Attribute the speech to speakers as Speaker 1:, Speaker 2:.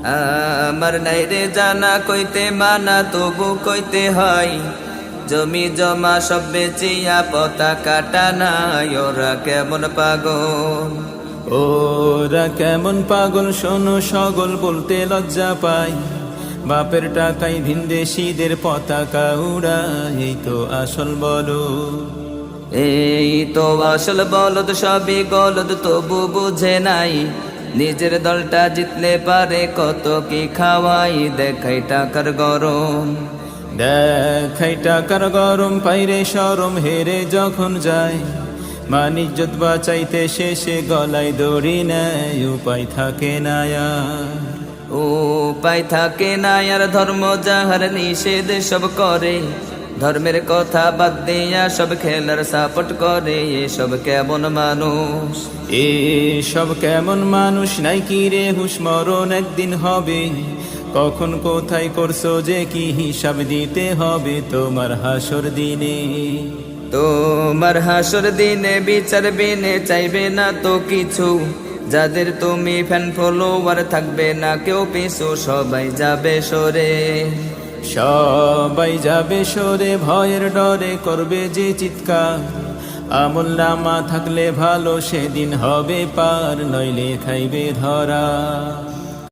Speaker 1: আমার নাই রে জানা কইতে মানা তবু কইতে হয়, জমি জমা সব বেচিয়া পতাকা টানাই। ওরা কেমন পাগল,
Speaker 2: ওরা কেমন পাগল শোনো সকল বলতে লজ্জা পাই, বাপের টাকায় ভিনদেশীদের পতাকা উড়ায়, এই তো আসল বলো।
Speaker 1: এই তো আসল বলদ, সবই গলদ তবু বুঝে নাই, নিজের দলটা জিতলে পারে কত কি খাওয়াই। দেখাই টাকার গরম,
Speaker 2: দেখাই টাকার গরম, পাইরে শরম হেরে যখন যায়, মান ইজ্জত বাঁচাইতে শেষে গলায় দড়ি নেয়, উপায় থাকে না আর।
Speaker 1: উপায় থাকে না আর। ধর্ম যাহার নিষেধ সব করে, ধর্মের কথা বাদ দিয়া সব খেলার সাপোর্ট করে। এসব কেমন মানুষ,
Speaker 2: এসব কেমন মানুষ, নাই কি রে হুশ, মরণ একদিন হবে, কখন কোথায় করছো যে কি হিসাব দিতে হবে তোমার হাসর দিনে।
Speaker 1: তোমার হাসর দিনে বিচার বিনে চাইবে না তো কিছু, যাদের তুমি ফ্যান ফলোয়ার থাকবে না কেউ পিছু, সবাই যাবে সরে।
Speaker 2: সবাই যাবে সরে, ভয়ের ডরে করবে যে চিৎকার, আমল নামা থাকলে ভালো সেদিন হবে পার, নইলে খাইবে ধরা।